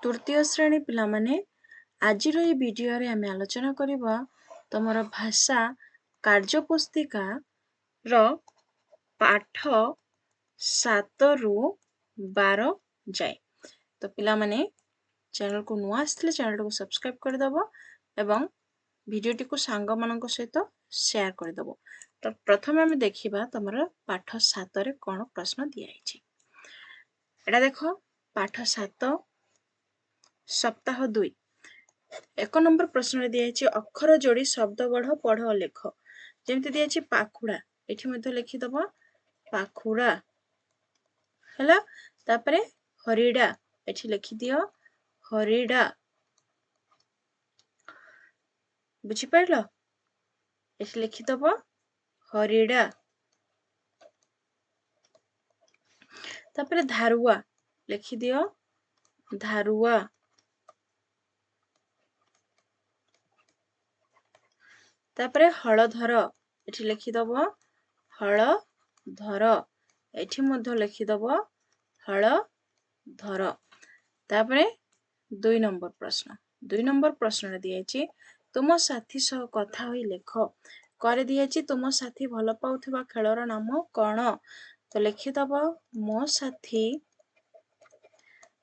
तृतीय श्रेणी पिलामाने आजिर ये वीडियो रे आमे आलोचना करिबा तमर भाषा कार्यपुस्तिका र पाठ 7 रु 12 जाए। तो पिलामाने चैनल को नुआ आसले चैनल को सब्सक्राइब कर दबो एवं भिडियोटी को सांग मानक सहित शेयर कर दबो। तो प्रथम आमे देखिबा तमर पाठ 7 रे कोन प्रश्न दिया हिची। एटा देखो पाठ 7 सप्ताह 2 एक नंबर प्रश्न दिया हिची अक्षर जोड़ी शब्द गढ़ पढ़ लेख। जेमति दिया हिची पाखुड़ा एठी मध्ये लिखि दबो पाखुड़ा हला। तापरे हरिडा एठी लिखि दियो हरिडा। बुझी पारलो एठी लिखि दबो हरिडा। तापरे धारुआ लिखि दियो धारुआ। तापरे हलधर एठी लिखि दबो हलधर एठी मध्ये लिखि दबो हलधर। तापरे 2 नंबर प्रश्न रे दिया हिची तुम साथी सह कथा होई लेख। करे दिया हिची तुम साथी भल पाउथिबा खेलर नाम कोन। तो लिखि दबो मो साथी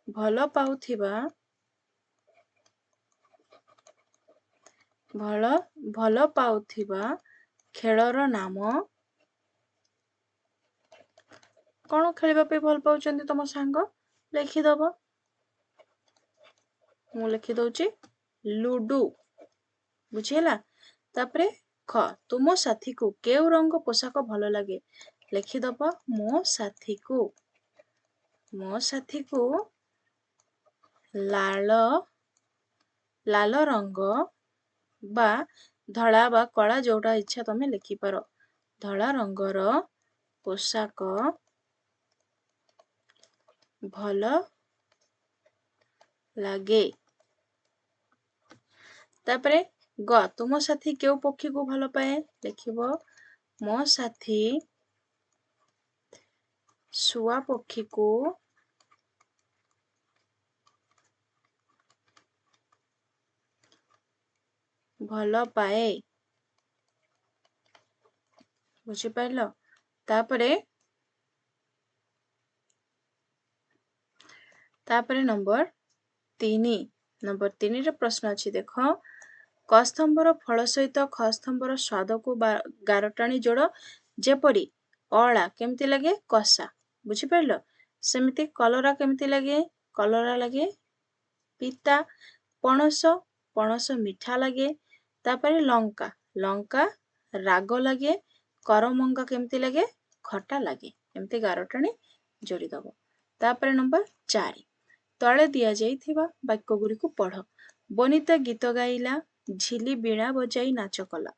भल पाउथिबा खेलर नाम कोन। खेलिबा पे भल पाउचंदी तुम सांग लिखि दबो। मु लिखि दउची लूडू। बुझिला। तापरे ख तुम साथी को केउ रंग पोशाक भल लागे। लिखि दबो मो साथी को लाल रंग बा धड़ा बा कला जोटा इच्छा तमे लिखि पारो। धड़ा रंगर पोशाक भल लागे। तापरे ग तुम साथी केउ पक्षी को भल पाए। लिखिबो मो साथी शुआ पक्षी को भल पाए। बुझी पाइलो। तापरे नंबर 3 रे प्रश्न अछि देखो क स्तंभर फल सहित ख स्तंभर स्वाद को गारटाणी जोड़ जेपरी अला केमती लगे कषा। बुझी पाइलो। सेमिति कलरा केमती लगे कलरा लगे पिता। पणस मिठा लगे। तापरे लंका राग लगे। करमंगा केमती लगे खटा लगे। एमती गारटाणी जोड़ी दबो। तापरे नंबर 4 तले दिया जाइथिबा वाक्य गुरी को पढ़। बनिता गीत गाइला झिली बीणा बजाई नाच कला।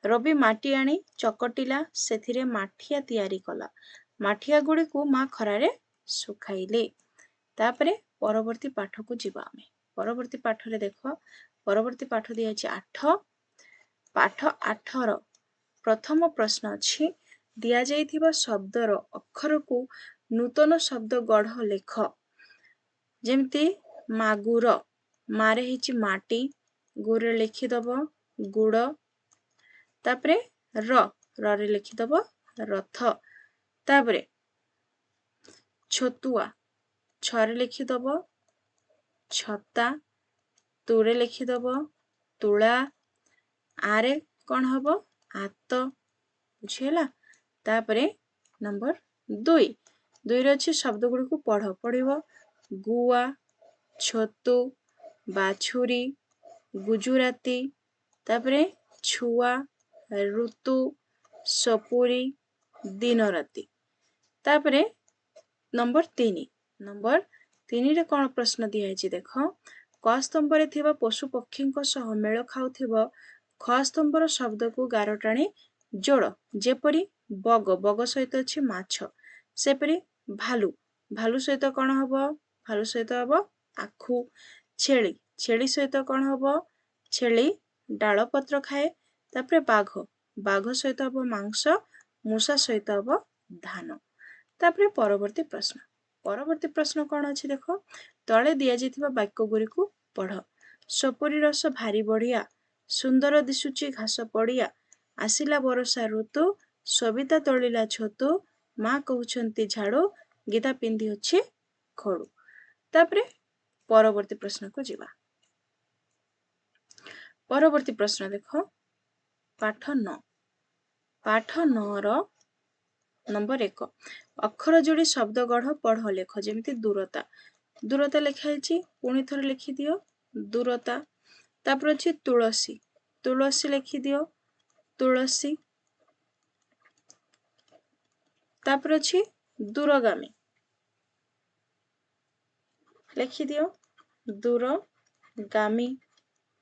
रवि माटी आनी चकटिला सेथिरे माठिया तैयारी कला। माठिया गुड़ी को माँ खरारे सुखाइले। तापरे परवर्ती पाठ को जीवा आमे। परवर्ती पाठ रे देखो परवर्ती पाठ दिया अछि 8 पाठ 8 रो प्रथम प्रश्न अछि दिया जाइथिबा शब्दर अक्षर को नूतन शब्द गढ़ लेख। जेमती मागुर मारे हिची माटी गुरे लिखि दबो गुड़। तापरे र रे लिखि दबो रथ। तापरे छतुआ छरे लिखि दबो छता। तुरे लिखि दबो तुला। आरे कौन हबो आत। बुझिला। तापरे नंबर 2 रे अछि शब्द गुडी को पढ़। पढ़िबो गुआ छतु बाछुरी गुजुराती। तापरे छुआ ऋतु सपुरी दिन राती। तापरे नंबर 3 रे कौन प्रश्न दिया है देखो क स्तंभ रे थिबा पशु पक्षी सह मेल खाउथिबो ख स्तंभर शब्द को गारटाणी जोड़। जेपरी बग सहित अछि माछ। सेपरी भालू सहित कौन हबो भालू सहित हबो आखु। छेली सहित कौन हबो छेली डाल पत्र खाए। तापरे बाघ सहित हबो मांस। मूषा सहित हबो धान। तापरे परवर्ती प्रश्न परवर्ती प्रश्न कौन अच्छी देख तले दि जाइथिबा वाक्य गुरिकु पढ़ सपुरी रस भारी बढ़िया सुंदर दिशुची घास पड़िया आसिला बरसा ऋतु सविता तोलिला छतु माँ कहउछंती झाड़ू गीता पिंधि अछि खड़ू तापरे परवर्ती प्रश्न को जीवा परवर्ती प्रश्न देख पाठ 9 पाठ 9 रो नंबर 1 अक्षर जोड़ी शब्द गढ़ पढ़ लेख जेमती दूरता दूरता लिखाई पुणी थर लिखि दियो दूरता तापर अछि तुलसी तुलसी लिखि दियो तुलसी तापर अछि दूरगामी लिखि दियो दूरगामी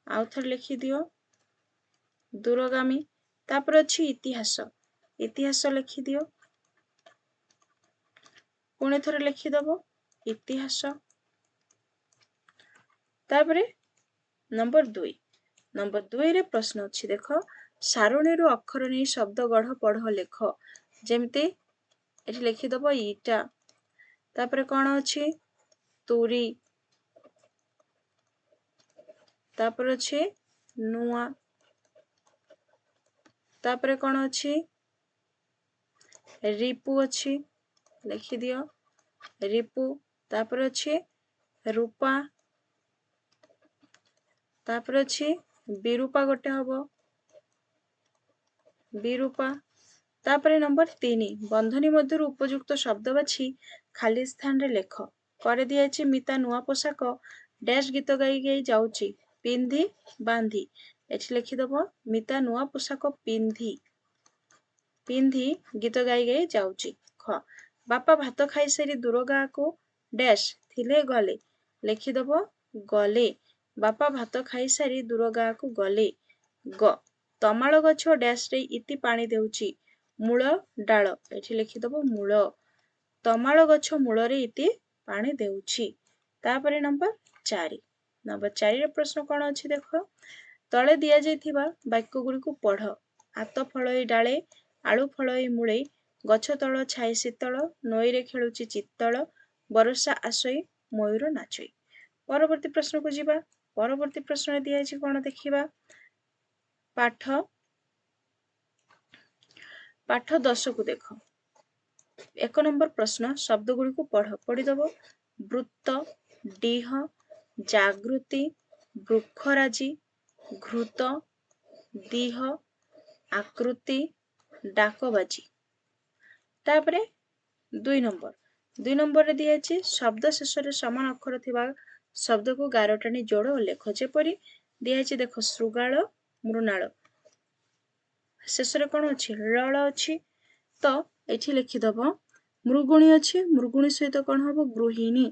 आउ थर लिखि दियो दूरगामी तापर अछि इतिहास इतिहास लिखि दियो पुणी थर लिखि दबो इतिहास तापरे नंबर 2 रे प्रश्न अछि देख सारणी रो अक्षर नै शब्द गढ़ पढ़ लेख जेमते एठी लिखि दबो ईटा तापरे कोन अछि तुरी तापर अछि नुआ तापरे कोन अछि रिपु अछि लिखि दियो रिपु तापर अछि रूपा तापर अछि विरूपा गोटे हबो विरूपा तापरे नंबर 3 बंधनी मध्य उपयुक्त शब्द बाछि खाली स्थान रे लेख करे दिया अछि मिता नुआ पोशाक डैश गीत गाई गाई जाउची पिंधी बांधी एठी लिखि दबो मिता नुआ पोशाक पिंधी पिंधी गीत गाई गाई जाउची ख बापा भात खाई सारी दूर गाँ को डैश थिले गले लिखि दबो गले बापा भात खाई सारी दूर गाँ को गले ग तमाଳ गछ डैश रे इति पानी देउची मूल डाल एठी लिखि दबो मूल तमाଳ गछ मूल रे इति पानी देउची तापरे नंबर 4 रे प्रश्न कोन अछि देख तळे दिया जाइथिबा वाक्य गुरिकु पढ़ आत फळई डाळे आळु फळई मूळे गछ तळ छाई शीतळ नई रे खेलुची चित्तळ बरसा आसई मयूर नाचई परवर्ती प्रश्न को जीवा परवर्ती प्रश्न दिया अछि कोन देखिबा पाठ 10 को देख 1 नंबर प्रश्न शब्द गुरिकु पढ़ी दबो वृत्त डीह जागृति वृक्षराजी घृत दीह आकृति डाकबाजी तापरे 2 नंबर रे दिया अछि शब्द शेष रे समान अक्षर थिबा शब्द को गारटाणी जोड़ और लेख जेपरी दिया अछि देखो श्रुगाल मृणाल शेष रे कोन अछि लळ अछि तो एठी लिखि दबो मृगुणी अछि मृगुणी सहित कोन हबो गृहिणी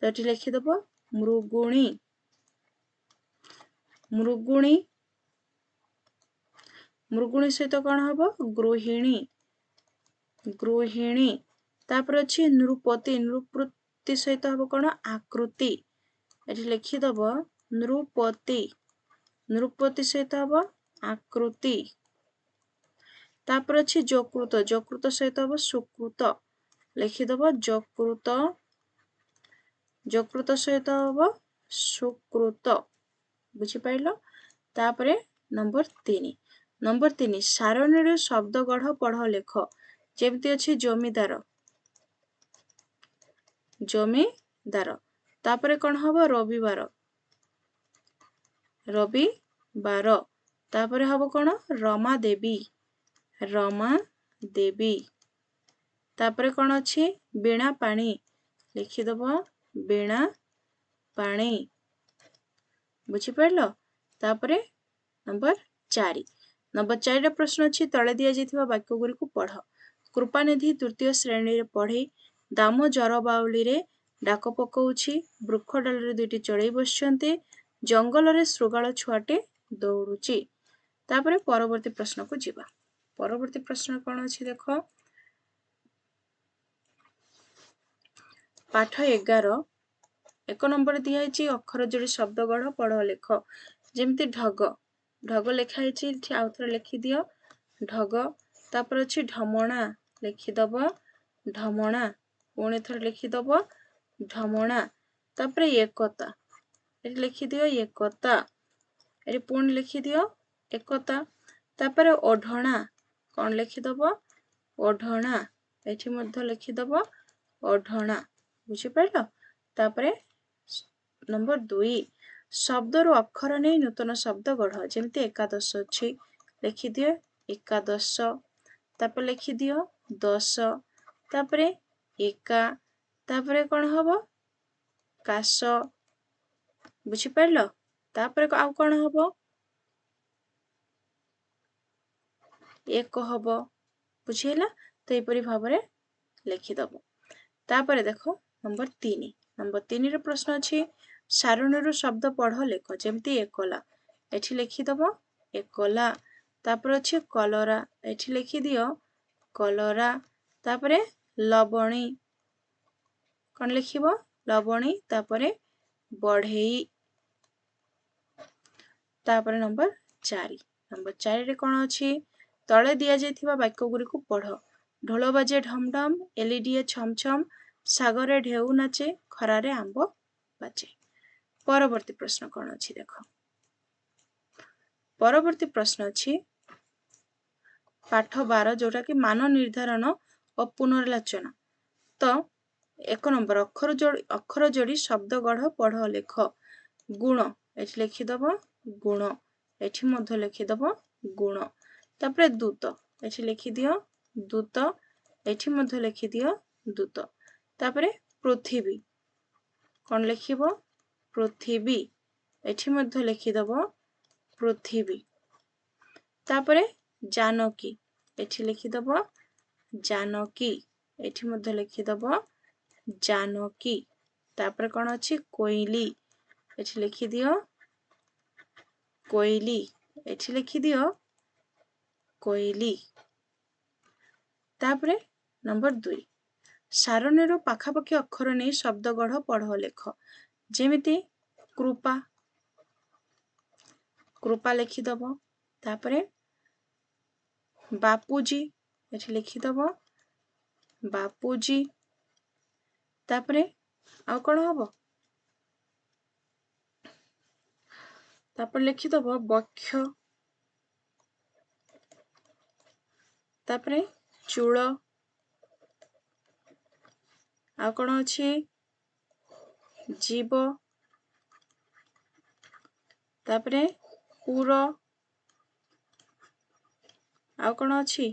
तो एठी लिखि दबो मृगुणी मृगुणी मृगुणी सहित कोन हबो गृहिणी गृहिणी तापर अछि नृपति नृपति सहित हबो कोन आकृति एठी लिखि दबो नृपति नृपति सहित हबो आकृति तापर अछि जकृत जकृत सहित हबो सुकृत लिखि दबो जकृत जकृत सहित हबो सुकृत बुझि पाइलो तापरे नंबर 3 सारणी रे शब्द गढ़ पढ़ लेख जेमति अछि जमीदार तापरे कोन हबो रविवार तापरे हबो कोन रमा देवी तापरे कोन अछि बीणा पानी लिखि दबो बीणा पानी बुझि पाइलो तापरे नंबर 4 रे प्रश्न अछि तळे दिया जाइथिबा वाक्य गुरिकु पढ़ कृपानिधि तृतीय श्रेणी रे पढ़े दाम जर बाउली रे डाक पकाउछि वृक्ष डाल रे दुईटी चढ़ई बसचंती जंगल रे श्रुगाल छुआटे दौड़ुची तापरे परवर्ती प्रश्न को जीवा परवर्ती प्रश्न कोन अछि देखो पाठ 11 1 नंबर दिया अछि अक्षर जोड़ी शब्द गढ़ पढ़ लेख जेमति ढग ढग लिखा अछि आउथरे लिखि दियो ढग तापर अछि ढमणा लिखि दबो ढमणा पुणी थर लिखिदब ढमणा तापर एकता ये लिखिदियो एकता ये पुणी लिखिदियो एकता तापर ओढ़णा कौन लिखिदब ओढ़णा ये लिखिदब ओढ़णा बुझिपार तापर नंबर 2 शब्द रु अक्षर नहीं नूतन शब्द गढ़ जमती एकादश अच्छी लिखिदियो एकादश तापर लिखिदियो 10 तापर एका तापर कौन हम काश बुझिपार तापर आउ कौन हम एक हम बुझीला तो यहपरी भाव में लिखिदब तापर देख नंबर 3 प्रश्न अच्छी सारणी शब्द पढ़ लेख जमती एकला एठी लिखिदब एकला तापर अच्छी कलरा एठी लिखिदियो कलरा तापर लवणी कौन लिखिब लवणी तापर बढ़ई तापर नंबर 4 रे कौन अच्छी तले दि जाइथिबा वाक्य गुरिक पढ़ ढोल बाजे ढम ढम एलईडी छम छम सागरे ढेउ नाचे खरारे आंब बाजे परवर्ती प्रश्न कौन अच्छी देख परवर्ती प्रश्न अच्छी पाठ 12 जोटा कि मान निर्धारण और पुनर्लाचना तो 1 नंबर अक्षर जोड़ी शब्द गढ़ पढ़ लेख गुण एठी लिखिदब गुण एठी मध्य लिखिदब गुण तापर दूत एठी लिखिदियो दूत एठी मध्य लिखिदियो दूत तापर पृथ्वी कौन लिखिब पृथ्वी एठी मध्य लिखिदब पृथ्वी तापर जानकी एठी लिखिदब जानकी एठी मध्य लिखिदब जानकी तापर कौन अच्छी कोइली एठी लिखिदियो कोइली एठी लिखिदियो कोइली तापर नंबर 2 सारणी पाखापाखि अक्षर नहीं शब्द गढ़ पढ़ लेख जेमिति कृपा कृपा लिखिदब तापर बापूजी एठी लिखिदब बापूजी तापर आ कौन हम तापर लिखिदब बक्ष तापर चूल आ कौन अच्छी जीव तापर पुर आ कौन अच्छी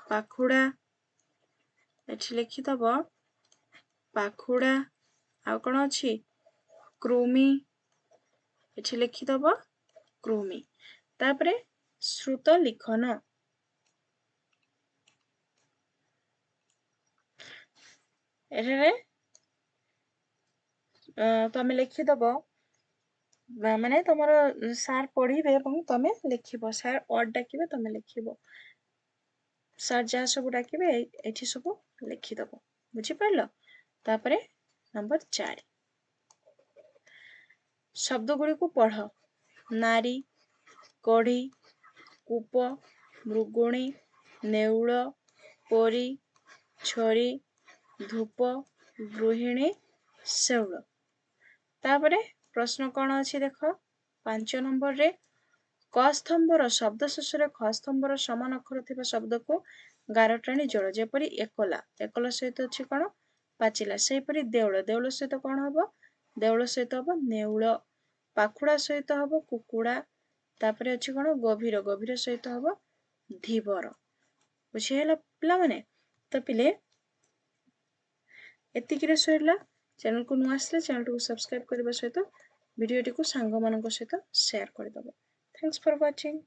पाखुड़ा एठी लिखिदब पाखुड़ा आ कौन अच्छी कृमि एठी लिखिदब कृमि तापर श्रुत लिखन एठारे तमे लिखिदब माने तुमर सार पढ़िबे और तमे लिखिब सार वर्ड डाकिबे तमे लिखिब सार जहाँ सब डाकिबे एठी सब लिखिदब बुझिपारल तापर नंबर 4 शब्द गुड़ी को पढ़ नारी कढ़ी कूप मृगुणी नेउल परी छरी धूप गृहिणी शैल तापर प्रश्न कौन अच्छी देख 5 नंबर रे क स्तंभर शब्द शेष ख स्तंभर समान अक्षर थिबा शब्द को गारटाणी जोड़ जेपरी एकला एकला सहित अच्छी कौन पाचिला सेपरी देउल देउल सहित कौन हम देउल सहित हम नेउल पाखुड़ा सहित हम कुकुड़ा तापर अच्छी कौन गभीर गभीर सहित हम धीवर बुझीगला पिला माने तो पिले एतिकिरे सरिला चैनल को नुआ आसले चैनल को सब्सक्राइब करबा सहित वीडियो को सांग मानक सहित शेयर कर दबो थैंक्स फॉर वाचिंग।